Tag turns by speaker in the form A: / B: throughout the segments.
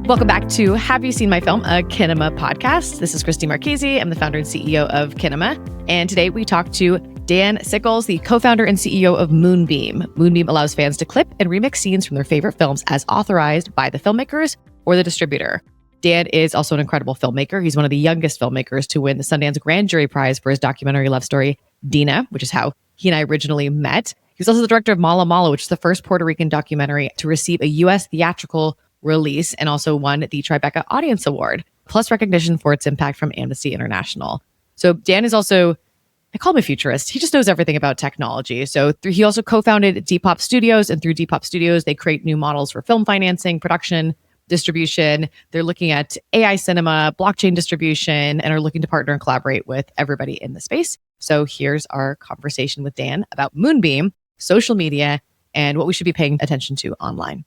A: Welcome back to Have You Seen My Film, a Kinema podcast. This is Christy Marchese. I'm the founder and CEO of Kinema. And today we talk to Dan Sickles, the co-founder and CEO of Moonbeam. Moonbeam allows fans to clip and remix scenes from their favorite films as authorized by the filmmakers or the distributor. Dan is also an incredible filmmaker. He's one of the youngest filmmakers to win the Sundance Grand Jury Prize for his documentary love story, Dina, which is how he and I originally met. He's also the director of Mala Mala, which is the first Puerto Rican documentary to receive a U.S. theatrical release and also won the Tribeca Audience Award, plus recognition for its impact from Amnesty International. So Dan is also, I call him a futurist. He just knows everything about technology. So he also co-founded Depop Studios, and through Depop Studios, they create new models for film financing, production, distribution. They're looking at AI cinema, blockchain distribution, and are looking to partner and collaborate with everybody in the space. So here's our conversation with Dan about Moonbeam, social media, and what we should be paying attention to online.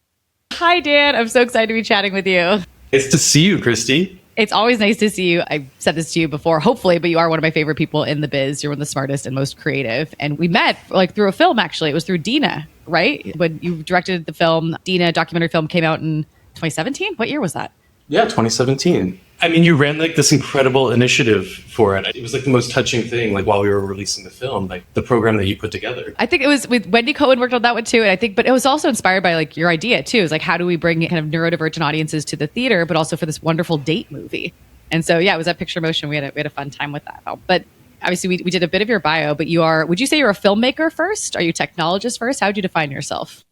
A: Hi, Dan. I'm so excited to be chatting with you.
B: It's to see you, Christy.
A: It's always nice to see you. I said this to you before, hopefully, but you are one of my favorite people in the biz. You're one of the smartest and most creative. And we met through a film, actually. It was through Dina, right? When you directed the film, Dina, documentary film, came out in 2017. What year was that?
B: Yeah, 2017. I mean, you ran this incredible initiative for it. It was the most touching thing, while we were releasing the film, the program that you put together.
A: I think it was with Wendy Cohen worked on that one too. And but it was also inspired by your idea too. It was how do we bring kind of neurodivergent audiences to the theater, but also for this wonderful date movie. And so, yeah, it was at Picture Motion. We had a fun time with that. But obviously we did a bit of your bio, but would you say you're a filmmaker first? Are you a technologist first? How would you define yourself?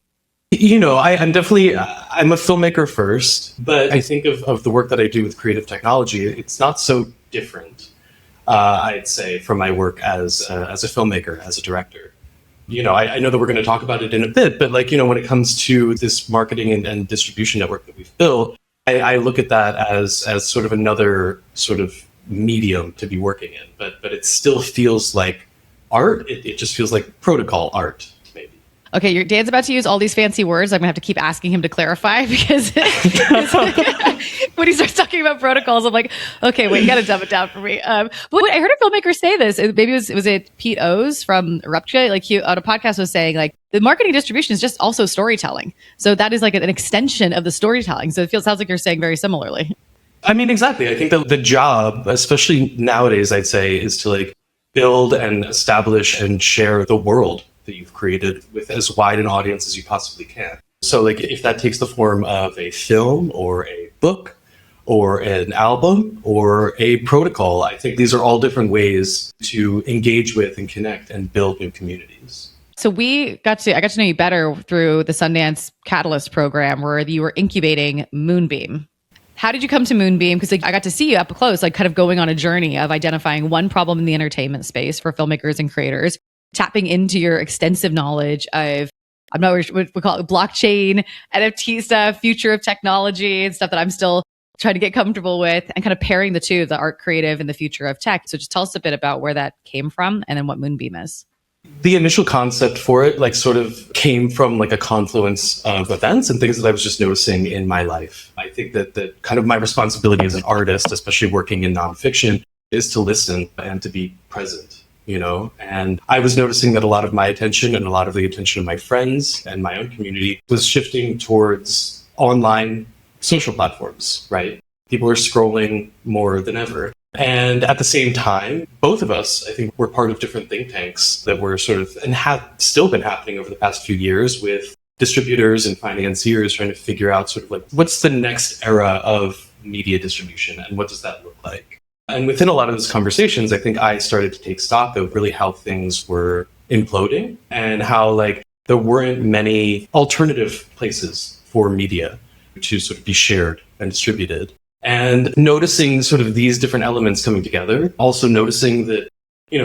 B: I'm definitely, I'm a filmmaker first, but I think of the work that I do with creative technology, it's not so different, I'd say, from my work as a filmmaker, as a director. I know that we're going to talk about it in a bit, but when it comes to this marketing and distribution network that we've built, I look at that as sort of another sort of medium to be working in, but it still feels like art. It just feels like protocol art.
A: Okay, Dan's about to use all these fancy words. I'm going to have to keep asking him to clarify because when he starts talking about protocols, I'm like, okay, wait, you got to dumb it down for me. But I heard a filmmaker say this. Maybe was it Pete O's from Rupture? He on a podcast was saying the marketing distribution is just also storytelling. So that is an extension of the storytelling. So sounds like you're saying very similarly.
B: I mean, exactly. I think that the job, especially nowadays, I'd say, is to build and establish and share the world that you've created with as wide an audience as you possibly can. So if that takes the form of a film or a book or an album or a protocol, I think these are all different ways to engage with and connect and build new communities.
A: So I got to know you better through the Sundance Catalyst program where you were incubating Moonbeam. How did you come to Moonbeam? Because I got to see you up close, kind of going on a journey of identifying one problem in the entertainment space for filmmakers and creators, tapping into your extensive knowledge of, I'm not sure what we call it, blockchain, NFT stuff, future of technology and stuff that I'm still trying to get comfortable with, and kind of pairing the two, the art creative and the future of tech. So just tell us a bit about where that came from and then what Moonbeam is.
B: The initial concept for it sort of came from a confluence of events and things that I was just noticing in my life. I think that kind of my responsibility as an artist, especially working in nonfiction, is to listen and to be present. And I was noticing that a lot of my attention and a lot of the attention of my friends and my own community was shifting towards online social platforms, right? People are scrolling more than ever. And at the same time, both of us, I think, we're part of different think tanks that were sort of, and have still been happening over the past few years with distributors and financiers trying to figure out sort of what's the next era of media distribution and what does that look like? And within a lot of those conversations, I think I started to take stock of really how things were imploding and how there weren't many alternative places for media to sort of be shared and distributed. And noticing sort of these different elements coming together, also noticing that,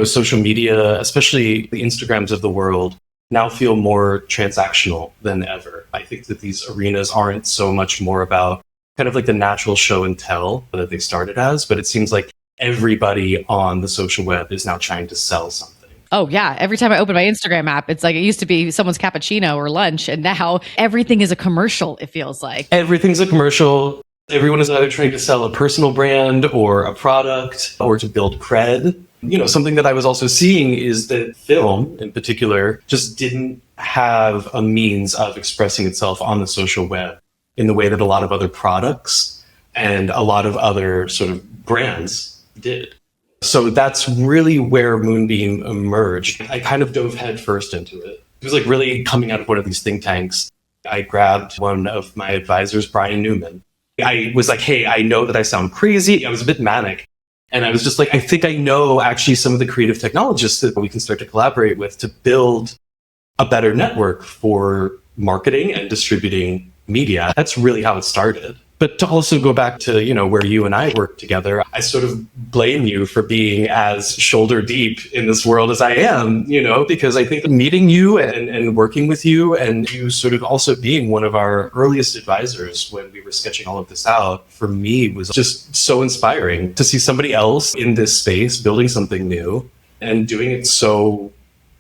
B: social media, especially the Instagrams of the world, now feel more transactional than ever. I think that these arenas aren't so much more about kind of the natural show and tell that they started as, but it seems like everybody on the social web is now trying to sell something.
A: Oh yeah. Every time I open my Instagram app, it's it used to be someone's cappuccino or lunch. And now everything is a commercial, it feels like.
B: Everything's a commercial. Everyone is either trying to sell a personal brand or a product or to build cred. Something that I was also seeing is that film in particular just didn't have a means of expressing itself on the social web in the way that a lot of other products and a lot of other sort of brands did. So that's really where Moonbeam emerged. I kind of dove headfirst into it. It was like really coming out of one of these think tanks. I grabbed one of my advisors, Brian Newman. I was like, hey, I know that I sound crazy. I was a bit manic. And I was just like, I think I know actually some of the creative technologists that we can start to collaborate with to build a better network for marketing and distributing media. That's really how it started. But to also go back to, where you and I work together, I sort of blame you for being as shoulder deep in this world as I am, because I think meeting you and working with you and you sort of also being one of our earliest advisors when we were sketching all of this out, for me was just so inspiring to see somebody else in this space building something new and doing it so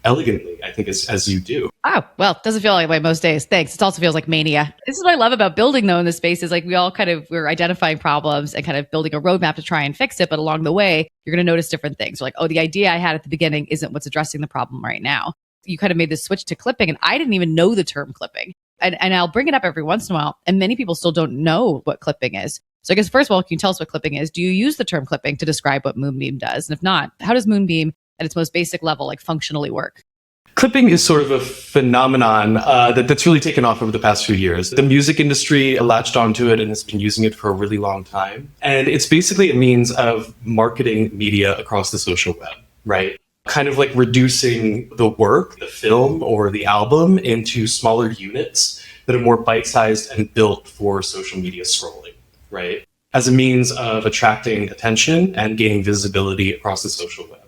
B: elegantly, I think, as you do.
A: Oh, well, it doesn't feel like way most days. Thanks. It also feels like mania. This is what I love about building, though, in this space is like we're identifying problems and kind of building a roadmap to try and fix it. But along the way, you're going to notice different things. You're like, oh, the idea I had at the beginning isn't what's addressing the problem right now. You kind of made this switch to clipping, and I didn't even know the term clipping. And I'll bring it up every once in a while, and many people still don't know what clipping is. So I guess, first of all, can you tell us what clipping is? Do you use the term clipping to describe what Moonbeam does? And if not, how does Moonbeam at its most basic level, like functionally work?
B: Clipping is sort of a phenomenon that's really taken off over the past few years. The music industry latched onto it and has been using it for a really long time. And it's basically a means of marketing media across the social web, right? Kind of like reducing the work, the film or the album into smaller units that are more bite-sized and built for social media scrolling, right? As a means of attracting attention and gaining visibility across the social web.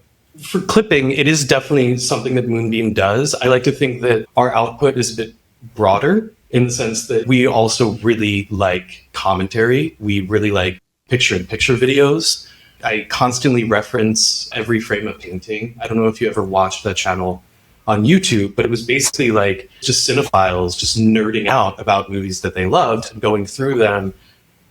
B: For clipping, it is definitely something that Moonbeam does. I like to think that our output is a bit broader in the sense that we also really like commentary. We really like picture-in-picture videos. I constantly reference every frame of painting. I don't know if you ever watched that channel on YouTube, but it was basically like just cinephiles just nerding out about movies that they loved and going through them.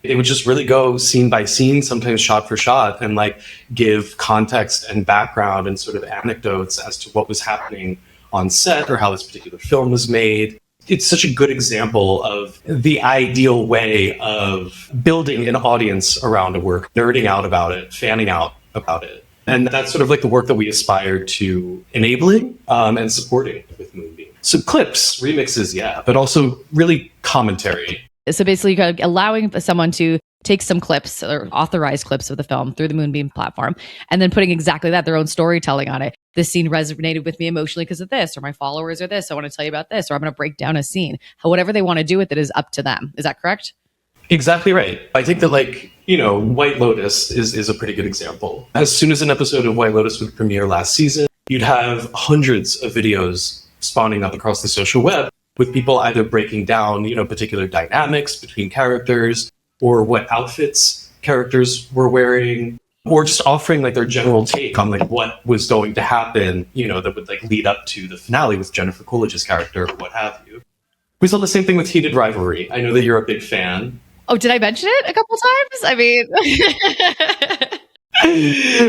B: They would just really go scene by scene, sometimes shot for shot, and like give context and background and sort of anecdotes as to what was happening on set or how this particular film was made. It's such a good example of the ideal way of building an audience around a work, nerding out about it, fanning out about it. And that's sort of like the work that we aspire to enabling and supporting with Moonbeam. So clips, remixes, yeah, but also really commentary.
A: So basically, kind of allowing someone to take some clips or authorized clips of the film through the Moonbeam platform, and then putting exactly that, their own storytelling on it. This scene resonated with me emotionally because of this, or my followers are this. I want to tell you about this, or I'm going to break down a scene. Whatever they want to do with it is up to them. Is that correct?
B: Exactly right. I think that White Lotus is a pretty good example. As soon as an episode of White Lotus would premiere last season, you'd have hundreds of videos spawning up across the social web with people either breaking down, particular dynamics between characters or what outfits characters were wearing, or just offering like their general take on like what was going to happen, that would like lead up to the finale with Jennifer Coolidge's character or what have you. We saw the same thing with Heated Rivalry. I know that you're a big fan.
A: Oh, did I mention it a couple times? I
B: mean,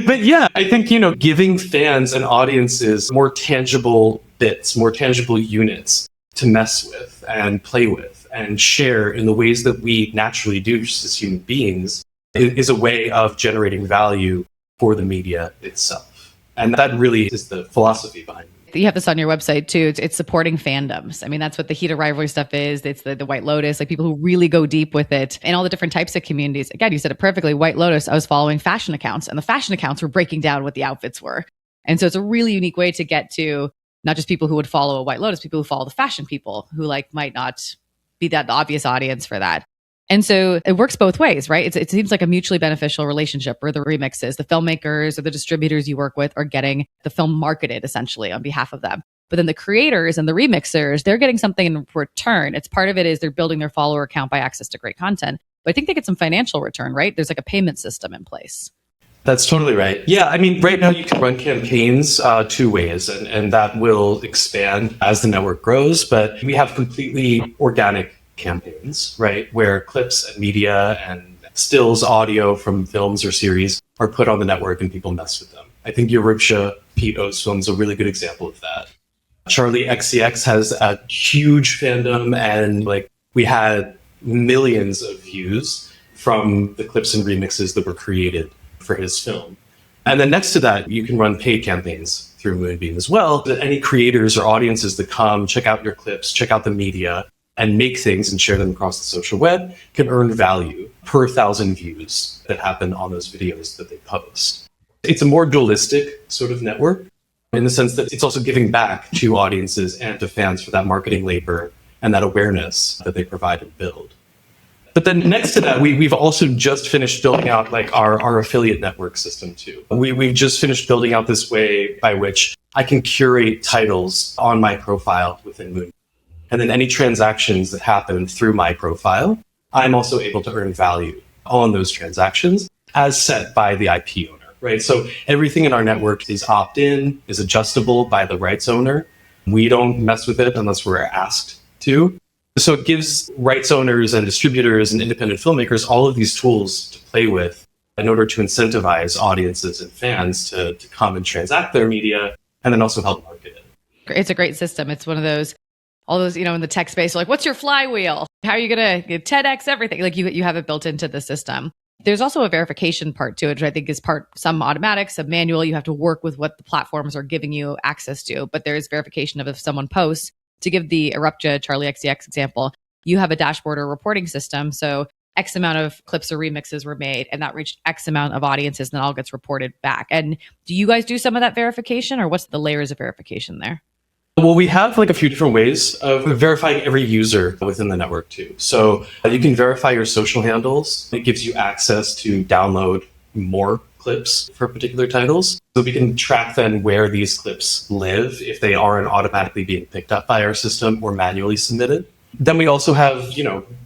B: but yeah, I think, giving fans and audiences more tangible bits, more tangible units to mess with and play with and share in the ways that we naturally do just as human beings is a way of generating value for the media itself. And that really is the philosophy behind it.
A: You have this on your website too. It's supporting fandoms. I mean, that's what the Heated Rivalry stuff is. It's the White Lotus, like people who really go deep with it and all the different types of communities. Again, you said it perfectly. White Lotus, I was following fashion accounts and the fashion accounts were breaking down what the outfits were. And so it's a really unique way to get to not just people who would follow a White Lotus, people who follow the fashion people who might not be that obvious audience for that. And so it works both ways, right? It seems like a mutually beneficial relationship where the remixes, the filmmakers or the distributors you work with are getting the film marketed essentially on behalf of them. But then the creators and the remixers, they're getting something in return. It's part of it is they're building their follower account by access to great content. But I think they get some financial return, right? There's like a payment system in place.
B: That's totally right. Yeah, I mean, right now you can run campaigns two ways, and that will expand as the network grows. But we have completely organic campaigns, right, where clips and media and stills audio from films or series are put on the network and people mess with them. I think Yorubsha Pete O's film is a really good example of that. Charlie XCX has a huge fandom, and we had millions of views from the clips and remixes that were created for his film. And then next to that, you can run paid campaigns through Moonbeam as well, that any creators or audiences that come, check out your clips, check out the media, and make things and share them across the social web can earn value per 1,000 views that happen on those videos that they post. It's a more dualistic sort of network in the sense that it's also giving back to audiences and to fans for that marketing labor and that awareness that they provide and build. But then next to that, we've also just finished building out like our affiliate network system too. We've just finished building out this way by which I can curate titles on my profile within Moonbeam. And then any transactions that happen through my profile, I'm also able to earn value on those transactions as set by the IP owner, right? So everything in our network is opt-in, is adjustable by the rights owner. We don't mess with it unless we're asked to. So it gives rights owners and distributors and independent filmmakers all of these tools to play with in order to incentivize audiences and fans to come and transact their media and then also help market it.
A: It's a great system. It's one of those, all those, in the tech space, like, what's your flywheel? How are you going to 10x everything? Like you have it built into the system. There's also a verification part to it, which I think is some automatic, some manual. You have to work with what the platforms are giving you access to, but there is verification of if someone posts. To give the Erupja Charlie XCX example, you have a dashboard or reporting system. So X amount of clips or remixes were made and that reached X amount of audiences and that all gets reported back. And do you guys do some of that verification or what's the layers of verification there?
B: Well, we have like a few different ways of verifying every user within the network too. So you can verify your social handles. It gives you access to download more clips for particular titles. So we can track then where these clips live if they aren't automatically being picked up by our system or manually submitted. Then we also have,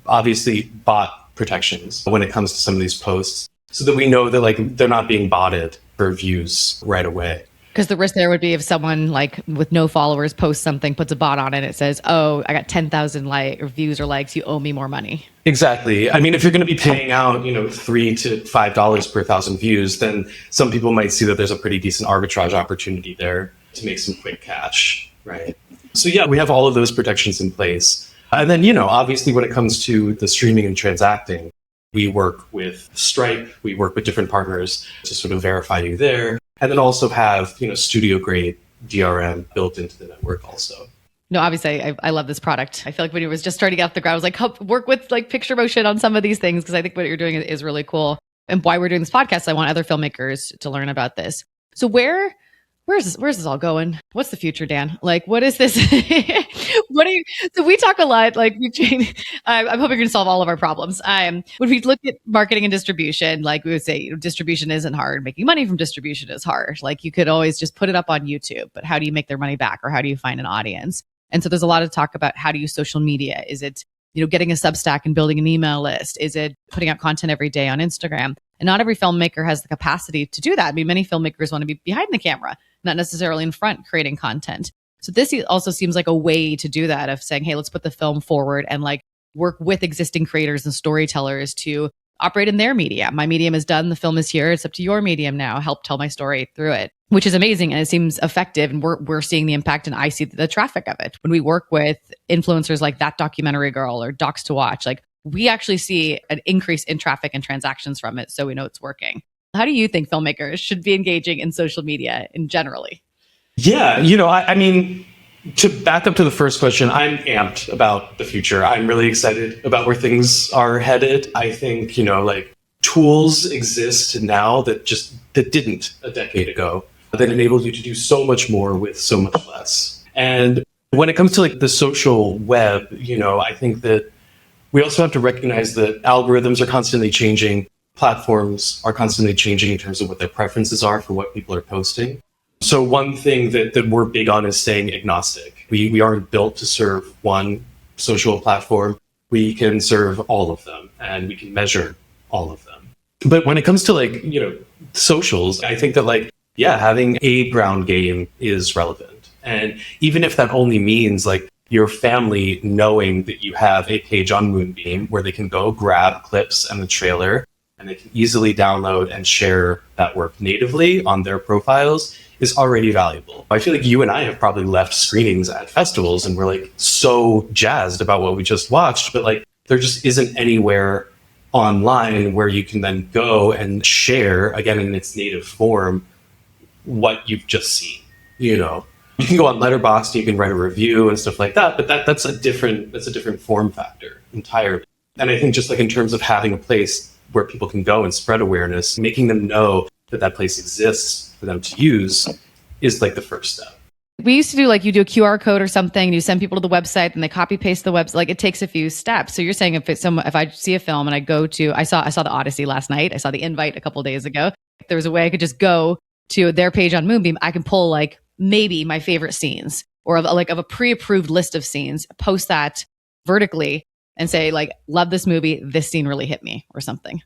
B: obviously bot protections when it comes to some of these posts so that we know that like they're not being botted for views right away.
A: Because the risk there would be if someone like with no followers posts something, puts a bot on it, it says, oh, I got 10,000 views or likes, you owe me more money.
B: Exactly. I mean, if you're going to be paying out, $3 to $5 per 1,000 views, then some people might see that there's a pretty decent arbitrage opportunity there to make some quick cash, right? So yeah, we have all of those protections in place. And then, obviously when it comes to the streaming and transacting, we work with Stripe, we work with different partners to sort of verify you there. And then also have, studio grade DRM built into the network also.
A: No, obviously, I love this product. I feel like when it was just starting off the ground, I was like, help work with like picture motion on some of these things because I think what you're doing is really cool. And why we're doing this podcast, I want other filmmakers to learn about this. So where's this all going? What's the future, Dan? Like, what is this? So we talk a lot, like I'm hoping you're going to solve all of our problems. When we look at marketing and distribution, like we would say, distribution isn't hard. Making money from distribution is hard. Like you could always just put it up on YouTube, but how do you make their money back or how do you find an audience? And so there's a lot of talk about how to use social media. Is it, getting a Substack and building an email list? Is it putting out content every day on Instagram? And not every filmmaker has the capacity to do that. I mean, many filmmakers want to be behind the camera, not necessarily in front creating content. So this also seems like a way to do that of saying, hey, let's put the film forward and like work with existing creators and storytellers to operate in their media. My medium is done. The film is here. It's up to your medium now. Help tell my story through it, which is amazing. And it seems effective. And we're seeing the impact and I see the traffic of it. When we work with influencers like That Documentary Girl or Docs to Watch, like we actually see an increase in traffic and transactions from it. So we know it's working. How do you think filmmakers should be engaging in social media in generally?
B: Yeah, I mean, to back up to the first question, I'm amped about the future. I'm really excited about where things are headed. I think, tools exist now that didn't a decade ago, that enabled you to do so much more with so much less. And when it comes to the social web, I think that we also have to recognize that algorithms are constantly changing. Platforms are constantly changing in terms of what their preferences are for what people are posting. So one thing that we're big on is staying agnostic. We aren't built to serve one social platform. We can serve all of them and we can measure all of them. But when it comes to socials, I think that having a ground game is relevant. And even if that only means your family knowing that you have a page on Moonbeam where they can go grab clips and the trailer and they can easily download and share that work natively on their profiles is already valuable. I feel like you and I have probably left screenings at festivals and we're so jazzed about what we just watched, but there just isn't anywhere online where you can then go and share, again, in its native form, what you've just seen. You know, you can go on Letterboxd, you can write a review and stuff like that, but that's a different form factor entirely. And I think just like in terms of having a place where people can go and spread awareness, making them know that that place exists for them to use is like the first step.
A: We used to do like you do a QR code or something, and you send people to the website, and they copy paste the website. Like it takes a few steps. So you're saying if I see a film and I saw the Odyssey last night. I saw The Invite a couple of days ago. If there was a way I could just go to their page on Moonbeam, I can pull like maybe my favorite scenes or of a pre-approved list of scenes, post that vertically and say like, love this movie. This scene really hit me or something.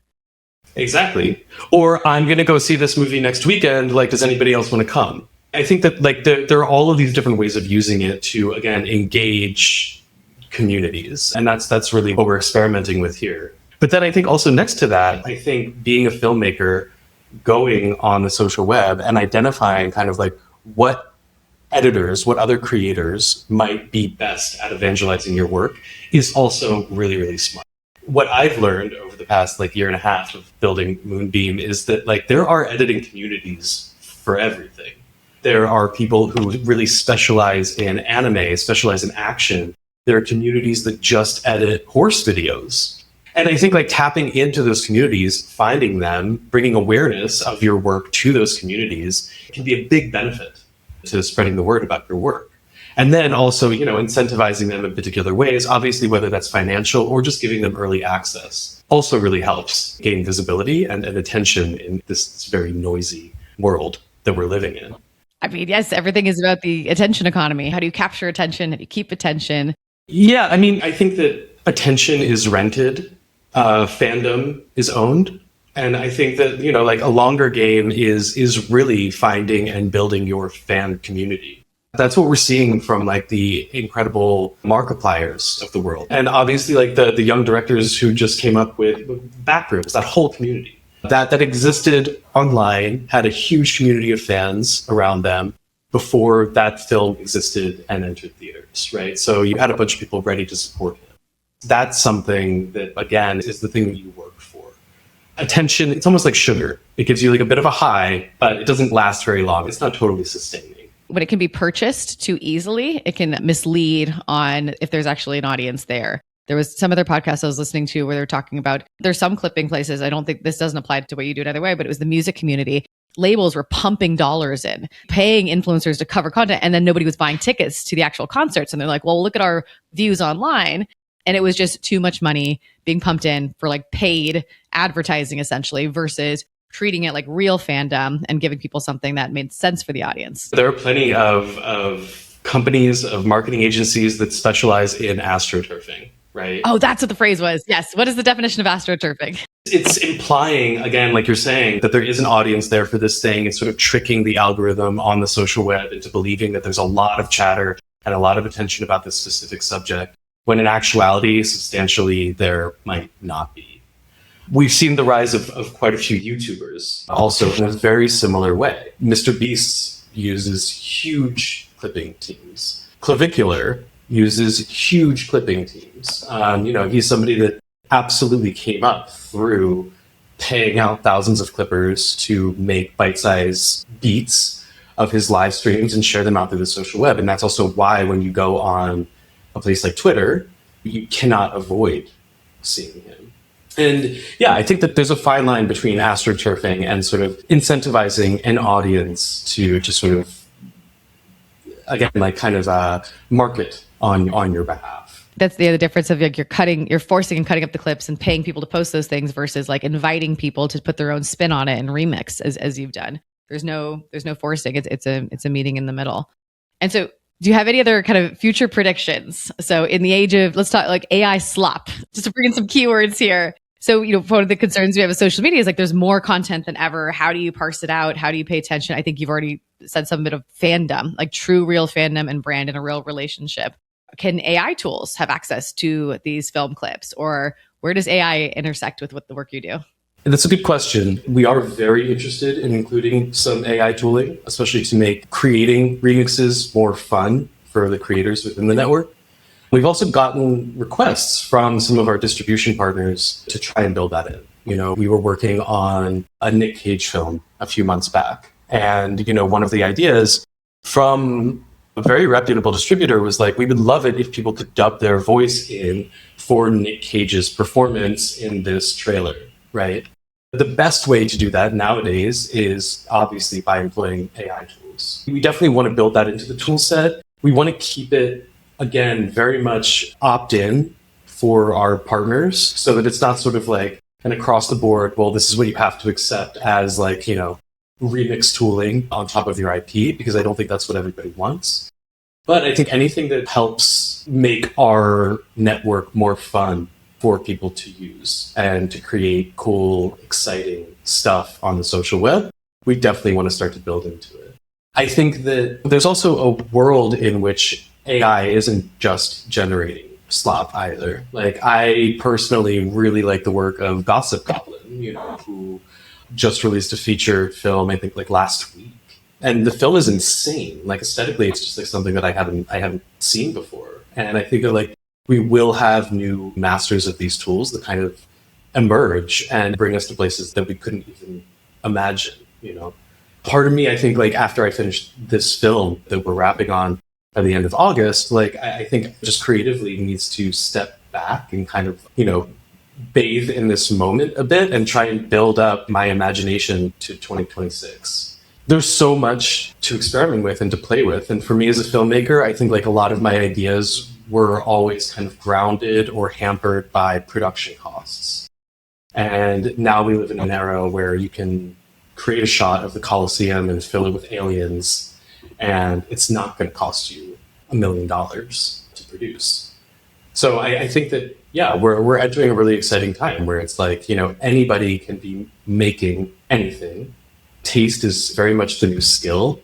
B: Exactly. Or I'm going to go see this movie next weekend. Like, does anybody else want to come? I think that like there are all of these different ways of using it to, again, engage communities. And that's really what we're experimenting with here. But then I think also next to that, I think being a filmmaker, going on the social web and identifying kind of like what editors, what other creators might be best at evangelizing your work is also really, really smart. What I've learned over the past like year and a half of building Moonbeam is that like there are editing communities for everything. There are people who really specialize in anime, specialize in action. There are communities that just edit horse videos. And I think like tapping into those communities, finding them, bringing awareness of your work to those communities can be a big benefit to spreading the word about your work. And then also, you know, incentivizing them in particular ways, obviously, whether that's financial or just giving them early access, also really helps gain visibility and attention in this very noisy world that we're living in.
A: I mean, yes, everything is about the attention economy. How do you capture attention? How do you keep attention?
B: Yeah, I mean, I think that attention is rented, fandom is owned. And I think that, you know, like a longer game is really finding and building your fan community. That's what we're seeing from like the incredible Markipliers of the world. And obviously like the young directors who just came up with Backrooms, that whole community that existed online, had a huge community of fans around them before that film existed and entered theaters, right? So you had a bunch of people ready to support him. That's something that, again, is the thing that you work for. Attention, it's almost like sugar. It gives you like a bit of a high, but it doesn't last very long. It's not totally sustaining.
A: When it can be purchased too easily, it can mislead on if there's actually an audience there. There was some other podcast I was listening to where they're talking about, there's some clipping places, I don't think this doesn't apply to what you do it either way, but it was the music community. Labels were pumping dollars in, paying influencers to cover content, and then nobody was buying tickets to the actual concerts. And they're like, well, look at our views online. And it was just too much money being pumped in for like paid advertising essentially versus treating it like real fandom and giving people something that made sense for the audience.
B: There are plenty of companies, of marketing agencies that specialize in astroturfing, right?
A: Oh, that's what the phrase was. Yes. What is the definition of astroturfing?
B: It's implying, again, like you're saying, that there is an audience there for this thing. It's sort of tricking the algorithm on the social web into believing that there's a lot of chatter and a lot of attention about this specific subject, when in actuality, substantially, there might not be. We've seen the rise of quite a few YouTubers also in a very similar way. Mr. Beast uses huge clipping teams. Clavicular uses huge clipping teams. He's somebody that absolutely came up through paying out thousands of clippers to make bite-sized beats of his live streams and share them out through the social web. And that's also why when you go on a place like Twitter, you cannot avoid seeing him. And yeah, I think that there's a fine line between astroturfing and sort of incentivizing an audience to just sort of, again, like kind of market on your behalf.
A: That's the other difference of like you're forcing and cutting up the clips and paying people to post those things versus like inviting people to put their own spin on it and remix as you've done. There's no forcing. It's a meeting in the middle. And so do you have any other kind of future predictions? So in the age of, let's talk like AI slop, just to bring in some keywords here. So, one of the concerns we have with social media is like there's more content than ever. How do you parse it out? How do you pay attention? I think you've already said some bit of fandom, like true, real fandom and brand in a real relationship. Can AI tools have access to these film clips, or where does AI intersect with what the work you do?
B: And that's a good question. We are very interested in including some AI tooling, especially to make creating remixes more fun for the creators within the network. We've also gotten requests from some of our distribution partners to try and build that in. We were working on a Nick Cage film a few months back. And, one of the ideas from a very reputable distributor was like, we would love it if people could dub their voice in for Nick Cage's performance in this trailer, right? The best way to do that nowadays is obviously by employing AI tools. We definitely want to build that into the tool set. We want to keep it, again, very much opt-in for our partners so that it's not sort of like an across the board, well, this is what you have to accept as like, remix tooling on top of your IP, because I don't think that's what everybody wants. But I think anything that helps make our network more fun for people to use and to create cool, exciting stuff on the social web, we definitely want to start to build into it. I think that there's also a world in which AI isn't just generating slop either. Like, I personally really like the work of Gossip Goblin, who just released a feature film, I think like last week. And the film is insane. Like, aesthetically, it's just like something that I haven't seen before. And I think that like we will have new masters of these tools that kind of emerge and bring us to places that we couldn't even imagine, Part of me, I think, like after I finished this film that we're wrapping on by the end of August, like I think just creatively needs to step back and kind of, bathe in this moment a bit and try and build up my imagination to 2026. There's so much to experiment with and to play with. And for me as a filmmaker, I think like a lot of my ideas were always kind of grounded or hampered by production costs. And now we live in an era where you can create a shot of the Colosseum and fill it with aliens, and it's not going to cost you $1 million to produce. So I think that, yeah, we're entering a really exciting time where it's like, anybody can be making anything. Taste is very much the new skill.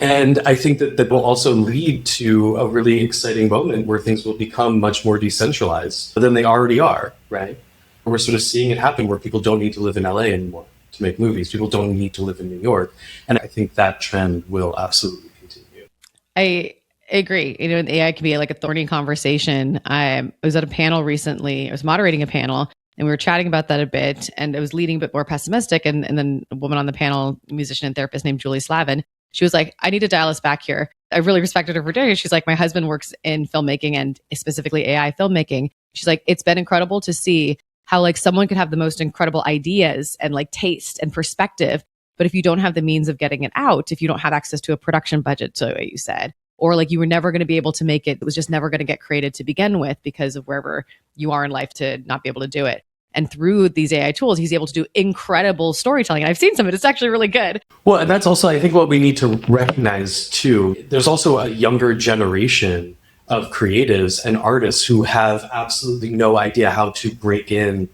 B: And I think that will also lead to a really exciting moment where things will become much more decentralized than they already are, right? We're sort of seeing it happen where people don't need to live in LA anymore to make movies. People don't need to live in New York. And I think that trend will absolutely continue.
A: I agree. AI can be like a thorny conversation. I was at a panel recently. I was moderating a panel and we were chatting about that a bit, and it was leading a bit more pessimistic. And then a woman on the panel, musician and therapist named Julie Slavin, she was like, I need to dial us back here. I really respected her for doing it. She's like, my husband works in filmmaking and specifically AI filmmaking. She's like, it's been incredible to see how like someone could have the most incredible ideas and like taste and perspective. But if you don't have the means of getting it out, if you don't have access to a production budget, so you said, or like you were never going to be able to make it, it was just never going to get created to begin with because of wherever you are in life to not be able to do it. And through these AI tools, he's able to do incredible storytelling. And I've seen some of it. It's actually really good.
B: Well, and that's also, I think, what we need to recognize too. There's also a younger generation of creatives and artists who have absolutely no idea how to break in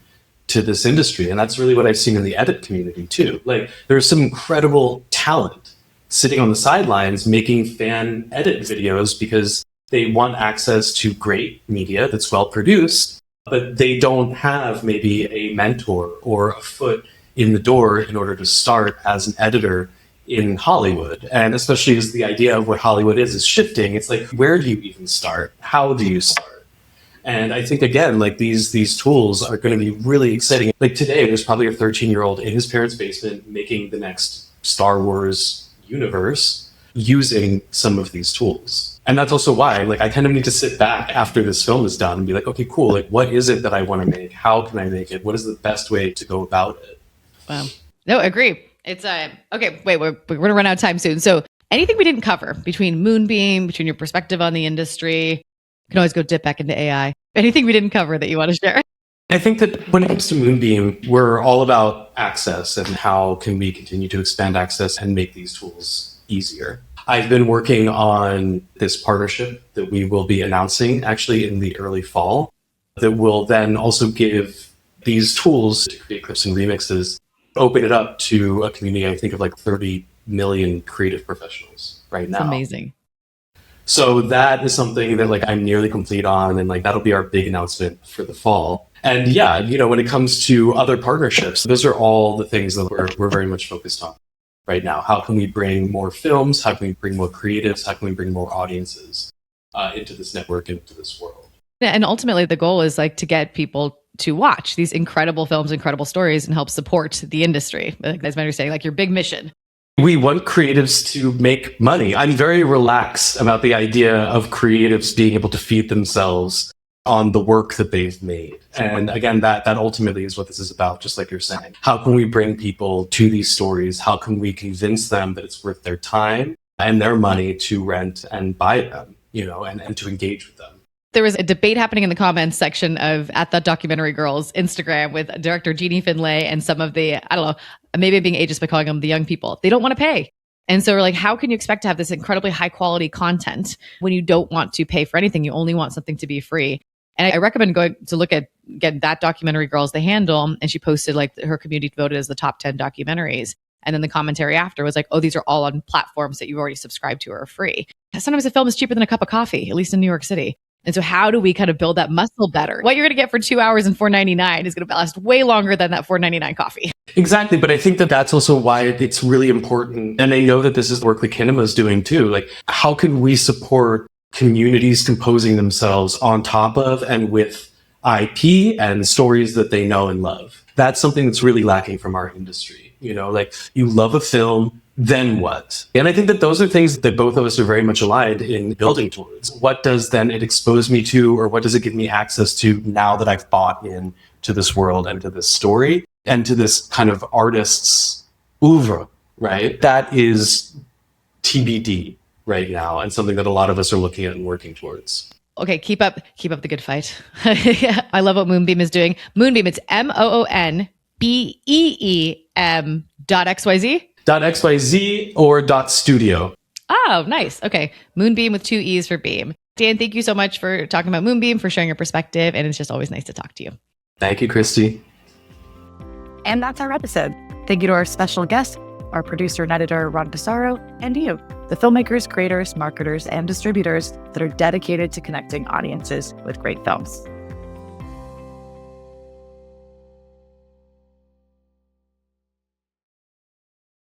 B: to this industry. And that's really what I've seen in the edit community too. Like, there's some incredible talent sitting on the sidelines making fan edit videos because they want access to great media that's well produced, but they don't have maybe a mentor or a foot in the door in order to start as an editor in Hollywood. And especially as the idea of what Hollywood is shifting, it's like, where do you even start? How do you start? And I think, again, like these tools are going to be really exciting. Like today, there's probably a 13-year-old in his parents' basement making the next Star Wars universe using some of these tools. And that's also why, like, I kind of need to sit back after this film is done and be like, okay, cool. Like, what is it that I want to make? How can I make it? What is the best way to go about it?
A: Wow. No, agree. It's okay. Wait, we're going to run out of time soon. So anything we didn't cover between Moonbeam, between your perspective on the industry, you can always go dip back into AI. Anything we didn't cover that you want to share?
B: I think that when it comes to Moonbeam, we're all about access and how can we continue to expand access and make these tools easier. I've been working on this partnership that we will be announcing actually in the early fall that will then also give these tools to create clips and remixes, open it up to a community, I think, of like 30 million creative professionals right now.
A: That's amazing.
B: So that is something that like I'm nearly complete on, and like that'll be our big announcement for the fall. And yeah, when it comes to other partnerships, those are all the things that we're very much focused on right now. How can we bring more films? How can we bring more creatives? How can we bring more audiences into this network, into this world?
A: And ultimately, the goal is like to get people to watch these incredible films, incredible stories, and help support the industry. That's my understanding, like your big mission.
B: We want creatives to make money. I'm very relaxed about the idea of creatives being able to feed themselves on the work that they've made. And again, that ultimately is what this is about, just like you're saying. How can we bring people to these stories? How can we convince them that it's worth their time and their money to rent and buy them, and to engage with them?
A: There was a debate happening in the comments section of At The Documentary Girls Instagram with director Jeannie Finlay and some of the, I don't know, maybe being ageist by calling them the young people. They don't want to pay. And so we're like, how can you expect to have this incredibly high quality content when you don't want to pay for anything? You only want something to be free. And I recommend going to look at, again, That Documentary Girls, the handle. And she posted like her community voted as the top 10 documentaries. And then the commentary after was like, oh, these are all on platforms that you already subscribed to or are free. Sometimes a film is cheaper than a cup of coffee, at least in New York City. And so how do we kind of build that muscle better? What you're going to get for 2 hours and $4.99 is going to last way longer than that $4.99 coffee.
B: Exactly. But I think that that's also why it's really important. And I know that this is the work that Kinema is doing too. Like, how can we support communities composing themselves on top of and with IP and stories that they know and love? That's something that's really lacking from our industry. Like, you love a film, then what? And I think that those are things that both of us are very much aligned in building towards. What does then it expose me to, or what does it give me access to now that I've bought in to this world and to this story and to this kind of artist's oeuvre, right? That is TBD right now, and something that a lot of us are looking at and working towards.
A: Okay, keep up the good fight. I love what Moonbeem is doing. Moonbeem, it's MOONBEEM.xyz.
B: .xyz or .studio.
A: Oh, nice. Okay. Moonbeam with 2 E's for beam. Dan, thank you so much for talking about Moonbeam, for sharing your perspective. And it's just always nice to talk to you.
B: Thank you, Christy.
C: And that's our episode. Thank you to our special guest, our producer and editor, Ron Pissarro, and you, the filmmakers, creators, marketers, and distributors that are dedicated to connecting audiences with great films.